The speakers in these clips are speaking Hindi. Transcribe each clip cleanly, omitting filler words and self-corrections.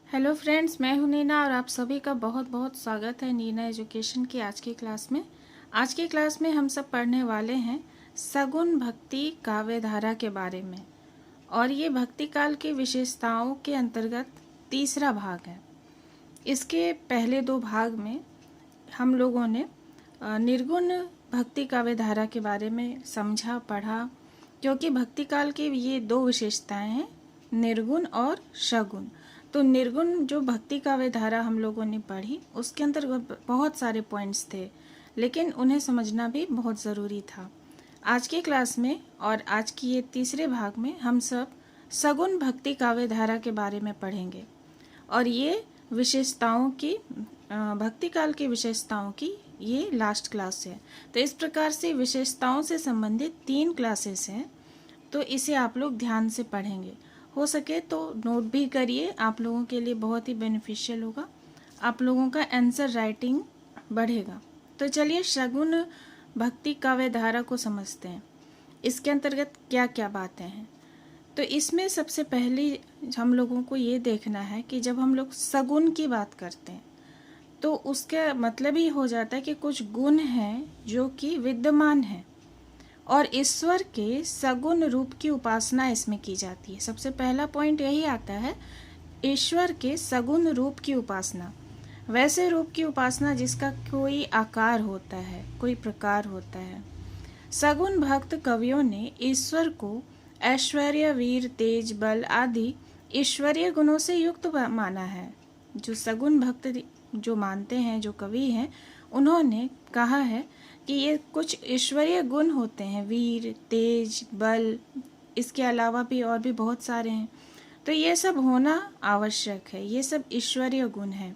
हेलो फ्रेंड्स, मैं हूं नीना और आप सभी का बहुत बहुत स्वागत है नीना एजुकेशन की आज की क्लास में। आज की क्लास में हम सब पढ़ने वाले हैं सगुन भक्ति काव्य धारा के बारे में, और ये भक्ति काल की विशेषताओं के अंतर्गत तीसरा भाग है। इसके पहले दो भाग में हम लोगों ने निर्गुण भक्ति काव्य धारा के बारे में समझा पढ़ा, क्योंकि भक्ति काल की ये दो विशेषताएं हैं, निर्गुण और सगुण। तो निर्गुण जो भक्ति काव्य धारा हम लोगों ने पढ़ी, उसके अंदर बहुत सारे पॉइंट्स थे, लेकिन उन्हें समझना भी बहुत ज़रूरी था। आज की क्लास में और आज की ये तीसरे भाग में हम सब सगुण भक्ति काव्य धारा के बारे में पढ़ेंगे, और ये विशेषताओं की भक्ति काल की विशेषताओं की ये लास्ट क्लास है। तो इस प्रकार से विशेषताओं से संबंधित 3 क्लासेस हैं, तो इसे आप लोग ध्यान से पढ़ेंगे। हो सके तो नोट भी करिए, आप लोगों के लिए बहुत ही बेनिफिशियल होगा, आप लोगों का आंसर राइटिंग बढ़ेगा। तो चलिए सगुण भक्ति काव्य धारा को समझते हैं। इसके अंतर्गत क्या क्या बातें हैं। तो इसमें सबसे पहली हम लोगों को ये देखना है कि जब हम लोग सगुण की बात करते हैं तो उसका मतलब ही हो जाता है कि कुछ गुण हैं जो कि विद्यमान हैं, और ईश्वर के सगुण रूप की उपासना इसमें की जाती है। सबसे पहला पॉइंट यही आता है, ईश्वर के सगुण रूप की उपासना। वैसे रूप की उपासना जिसका कोई आकार होता है, कोई प्रकार होता है। सगुण भक्त कवियों ने ईश्वर को ऐश्वर्य, वीर, तेज, बल आदि ईश्वरीय गुणों से युक्त माना है। जो सगुण भक्त जो मानते हैं, जो कवि हैं, उन्होंने कहा है कि ये कुछ ईश्वरीय गुण होते हैं, वीर, तेज, बल, इसके अलावा भी और भी बहुत सारे हैं। तो ये सब होना आवश्यक है, ये सब ईश्वरीय गुण हैं।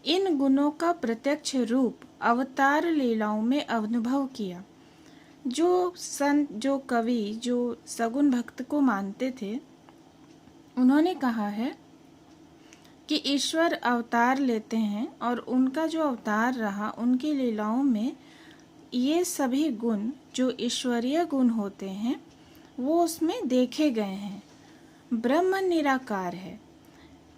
इन गुणों का प्रत्यक्ष रूप अवतार लीलाओं में अनुभव किया। जो संत, जो कवि, जो सगुण भक्त को मानते थे, उन्होंने कहा है कि ईश्वर अवतार लेते हैं, और उनका जो अवतार रहा, उनकी लीलाओं में ये सभी गुण जो ईश्वरीय गुण होते हैं वो उसमें देखे गए हैं। ब्रह्म निराकार है,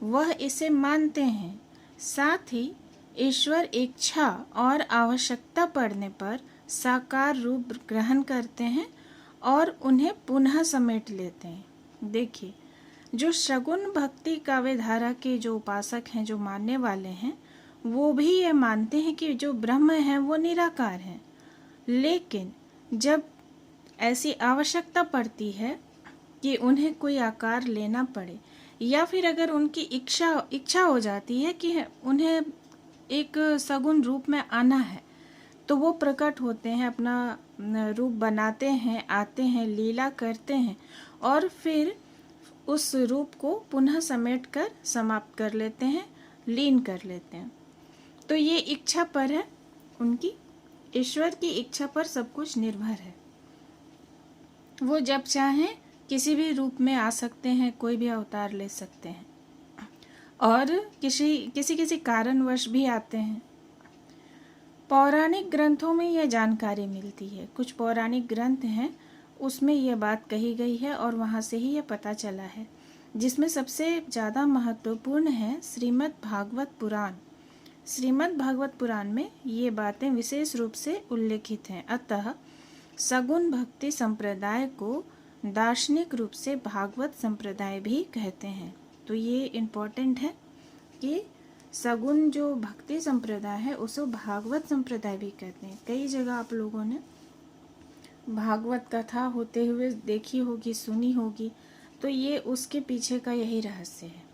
वह इसे मानते हैं। साथ ही ईश्वर इच्छा और आवश्यकता पड़ने पर साकार रूप ग्रहण करते हैं और उन्हें पुनः समेट लेते हैं। देखिए, जो सगुण भक्ति काव्य धारा के जो उपासक हैं, जो मानने वाले हैं, वो भी ये मानते हैं कि जो ब्रह्म है वो निराकार है, लेकिन जब ऐसी आवश्यकता पड़ती है कि उन्हें कोई आकार लेना पड़े, या फिर अगर उनकी इच्छा हो जाती है कि उन्हें एक सगुण रूप में आना है, तो वो प्रकट होते हैं, अपना रूप बनाते हैं, आते हैं, लीला करते हैं, और फिर उस रूप को पुनः समेट कर समाप्त कर लेते हैं, लीन कर लेते हैं। तो ये इच्छा पर है उनकी, ईश्वर की इच्छा पर सब कुछ निर्भर है। वो जब चाहें किसी भी रूप में आ सकते हैं, कोई भी अवतार ले सकते हैं, और किसी कारणवश भी आते हैं। पौराणिक ग्रंथों में यह जानकारी मिलती है। कुछ पौराणिक ग्रंथ हैं, उसमें यह बात कही गई है, और वहाँ से ही यह पता चला है, जिसमें सबसे ज़्यादा महत्वपूर्ण है श्रीमद् भागवत पुराण। श्रीमद् भागवत पुराण में ये बातें विशेष रूप से उल्लेखित हैं। अतः सगुण भक्ति संप्रदाय को दार्शनिक रूप से भागवत संप्रदाय भी कहते हैं। तो ये इम्पोर्टेंट है कि सगुण जो भक्ति संप्रदाय है उसे भागवत संप्रदाय भी कहते हैं। कई जगह आप लोगों ने भागवत कथा होते हुए देखी होगी, सुनी होगी, तो ये उसके पीछे का यही रहस्य है।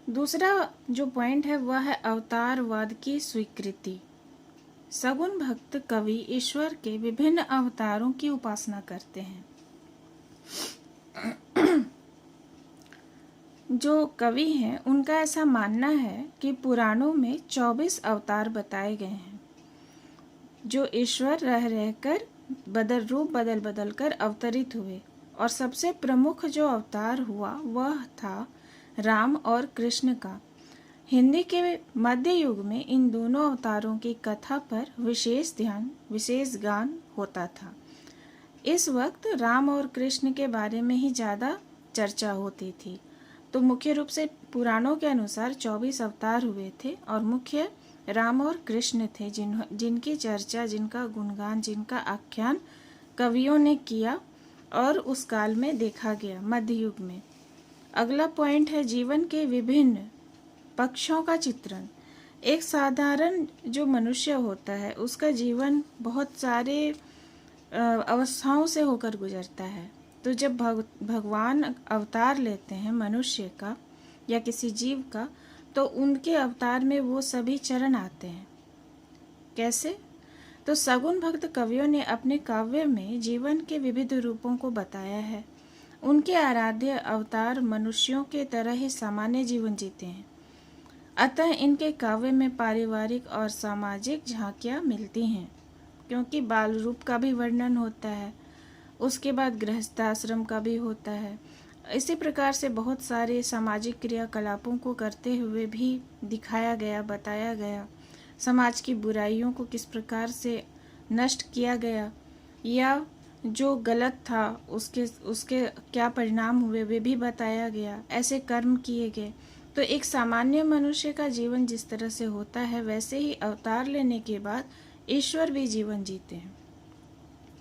दूसरा जो पॉइंट है वह है अवतारवाद की स्वीकृति। सगुण भक्त कवि ईश्वर के विभिन्न अवतारों की उपासना करते हैं। जो कवि हैं उनका ऐसा मानना है कि पुराणों में 24 अवतार बताए गए हैं, जो ईश्वर रह रहकर रूप बदल कर अवतरित हुए, और सबसे प्रमुख जो अवतार हुआ वह था राम और कृष्ण का। हिंदी के मध्य युग में इन दोनों अवतारों की कथा पर विशेष ध्यान, विशेष गान होता था। इस वक्त राम और कृष्ण के बारे में ही ज़्यादा चर्चा होती थी, तो मुख्य रूप से पुराणों के अनुसार 24 अवतार हुए थे और मुख्य राम और कृष्ण थे, जिनकी चर्चा, जिनका गुणगान, जिनका आख्यान कवियों ने किया और उस काल में देखा गया, मध्य युग में। अगला पॉइंट है जीवन के विभिन्न पक्षों का चित्रण। एक साधारण जो मनुष्य होता है उसका जीवन बहुत सारे अवस्थाओं से होकर गुजरता है। तो जब भगवान अवतार लेते हैं मनुष्य का या किसी जीव का, तो उनके अवतार में वो सभी चरण आते हैं। कैसे? तो सगुण भक्त कवियों ने अपने काव्य में जीवन के विविध रूपों को बताया है। उनके आराध्य अवतार मनुष्यों के तरह ही सामान्य जीवन जीते हैं, अतः इनके काव्य में पारिवारिक और सामाजिक झांकियाँ मिलती हैं, क्योंकि बाल रूप का भी वर्णन होता है, उसके बाद गृहस्थाश्रम का भी होता है। इसी प्रकार से बहुत सारे सामाजिक क्रियाकलापों को करते हुए भी दिखाया गया, बताया गया। समाज की बुराइयों को किस प्रकार से नष्ट किया गया या जो गलत था उसके क्या परिणाम हुए वे भी बताया गया। ऐसे कर्म किए गए। तो एक सामान्य मनुष्य का जीवन जिस तरह से होता है, वैसे ही अवतार लेने के बाद ईश्वर भी जीवन जीते हैं।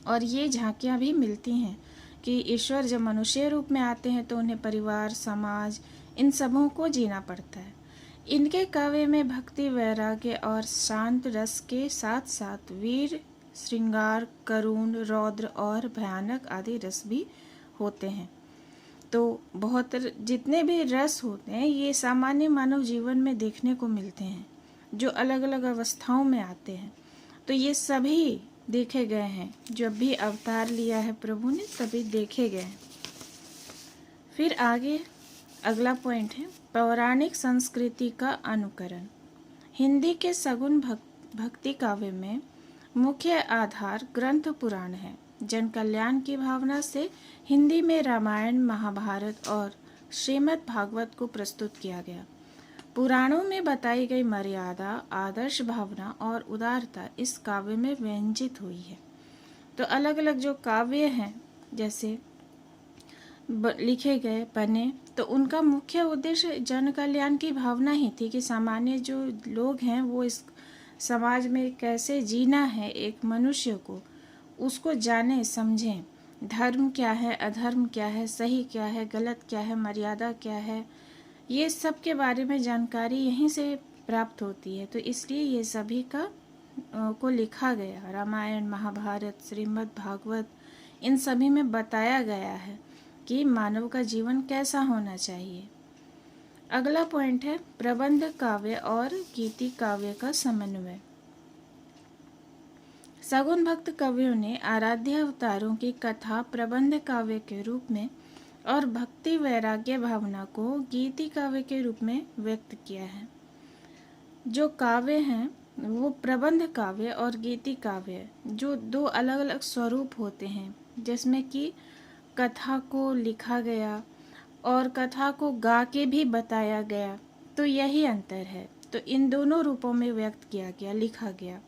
और ये झांकियाँ भी मिलती हैं कि ईश्वर जब मनुष्य रूप में आते हैं तो उन्हें परिवार, समाज, इन सबों को जीना पड़ता है। इनके काव्य में भक्ति, वैराग्य और शांत रस के साथ साथ वीर, श्रृंगार, करुण, रौद्र और भयानक आदि रस भी होते हैं। तो बहुत जितने भी रस होते हैं ये सामान्य मानव जीवन में देखने को मिलते हैं, जो अलग अलग अवस्थाओं में आते हैं। तो ये सभी देखे गए हैं, जब भी अवतार लिया है प्रभु ने तभी देखे गए हैं। फिर आगे अगला पॉइंट है पौराणिक संस्कृति का अनुकरण। हिंदी के सगुण भक्ति काव्य में मुख्य आधार ग्रंथ पुराण है। जन कल्याण की भावना से हिंदी में रामायण, महाभारत और श्रीमद् भागवत को प्रस्तुत किया गया। पुराणों में बताई गई मर्यादा, आदर्श भावना और उदारता इस काव्य में व्यंजित हुई है। तो अलग अलग जो काव्य हैं जैसे लिखे गए बने, तो उनका मुख्य उद्देश्य जन कल्याण की भावना ही थी कि सामान्य जो लोग हैं वो इस समाज में कैसे जीना है, एक मनुष्य को उसको जाने समझें। धर्म क्या है, अधर्म क्या है, सही क्या है, गलत क्या है, मर्यादा क्या है, ये सब के बारे में जानकारी यहीं से प्राप्त होती है। तो इसलिए ये सभी का को लिखा गया। रामायण, महाभारत, श्रीमद् भागवत, इन सभी में बताया गया है कि मानव का जीवन कैसा होना चाहिए। अगला पॉइंट है प्रबंध काव्य और गीति काव्य का समन्वय। सगुण भक्त कवियों ने आराध्य अवतारों की कथा प्रबंध काव्य के रूप में और भक्ति, वैराग्य भावना को गीति काव्य के रूप में व्यक्त किया है। जो काव्य हैं वो प्रबंध काव्य और गीति काव्य, जो दो अलग अलग स्वरूप होते हैं, जिसमें कि कथा को लिखा गया और कथा को गा के भी बताया गया। तो यही अंतर है। तो इन दोनों रूपों में व्यक्त किया गया, लिखा गया।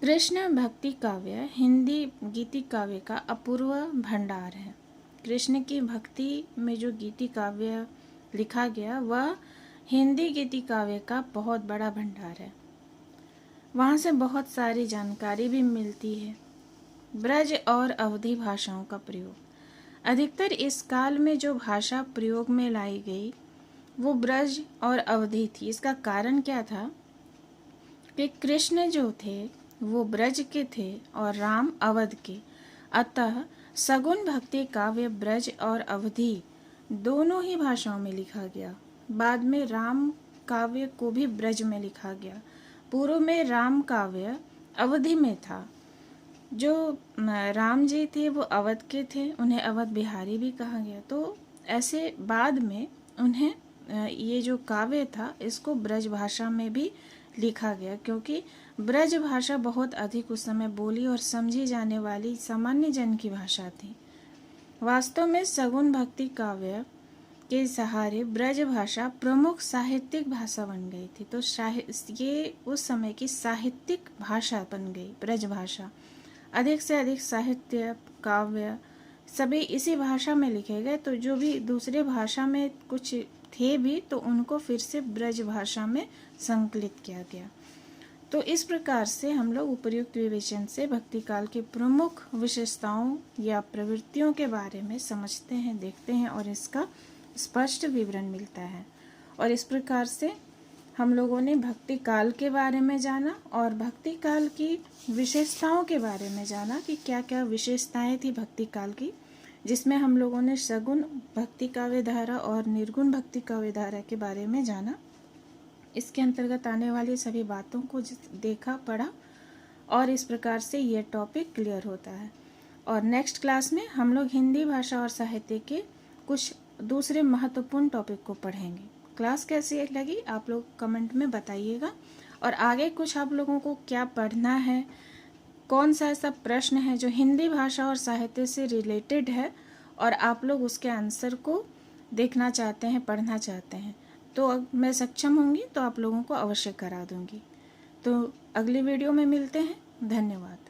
कृष्ण भक्ति काव्य हिंदी गीति काव्य का अपूर्व भंडार है। कृष्ण की भक्ति में जो गीति काव्य लिखा गया वह हिंदी गीति काव्य का बहुत बड़ा भंडार है। वहाँ से बहुत सारी जानकारी भी मिलती है। ब्रज और अवधी भाषाओं का प्रयोग। अधिकतर इस काल में जो भाषा प्रयोग में लाई गई वो ब्रज और अवधी थी। इसका कारण क्या था कि कृष्ण जो थे वो ब्रज के थे और राम अवध के, अतः सगुण भक्ति काव्य ब्रज और अवधी दोनों ही भाषाओं में लिखा गया। बाद में राम काव्य को भी ब्रज में लिखा गया। पूर्व में राम काव्य अवधि में था। जो राम जी थे वो अवध के थे, उन्हें अवध बिहारी भी कहा गया। तो ऐसे बाद में उन्हें ये जो काव्य था इसको ब्रज भाषा में भी लिखा गया, क्योंकि ब्रज भाषा बहुत अधिक उस समय बोली और समझी जाने वाली सामान्य जन की भाषा थी। वास्तव में सगुण भक्ति काव्य के सहारे ब्रज भाषा प्रमुख साहित्यिक भाषा बन गई थी। तो ये उस समय की साहित्यिक भाषा बन गई ब्रज भाषा। अधिक से अधिक साहित्य, काव्य, सभी इसी भाषा में लिखे गए, तो जो भी दूसरे भाषा में कुछ थे भी तो उनको फिर से ब्रज भाषा में संकलित किया गया। तो इस प्रकार से हम लोग उपर्युक्त विवेचन से भक्ति काल की प्रमुख विशेषताओं या प्रवृत्तियों के बारे में समझते हैं, देखते हैं और इसका स्पष्ट विवरण मिलता है। और इस प्रकार से हम लोगों ने भक्ति काल के बारे में जाना और भक्ति काल की विशेषताओं के बारे में जाना कि क्या क्या विशेषताएं थी भक्ति काल की, जिसमें हम लोगों ने सगुण भक्ति काव्य धारा और निर्गुण भक्ति काव्य धारा के बारे में जाना। इसके अंतर्गत आने वाली सभी बातों को देखा, पढ़ा और इस प्रकार से ये टॉपिक क्लियर होता है। और नेक्स्ट क्लास में हम लोग हिंदी भाषा और साहित्य के कुछ दूसरे महत्वपूर्ण टॉपिक को पढ़ेंगे। क्लास कैसी लगी आप लोग कमेंट में बताइएगा, और आगे कुछ आप लोगों को क्या पढ़ना है, कौन सा ऐसा प्रश्न है जो हिंदी भाषा और साहित्य से रिलेटेड है और आप लोग उसके आंसर को देखना चाहते हैं, पढ़ना चाहते हैं, तो मैं सक्षम होंगी तो आप लोगों को अवश्य करा दूंगी। तो अगली वीडियो में मिलते हैं। धन्यवाद।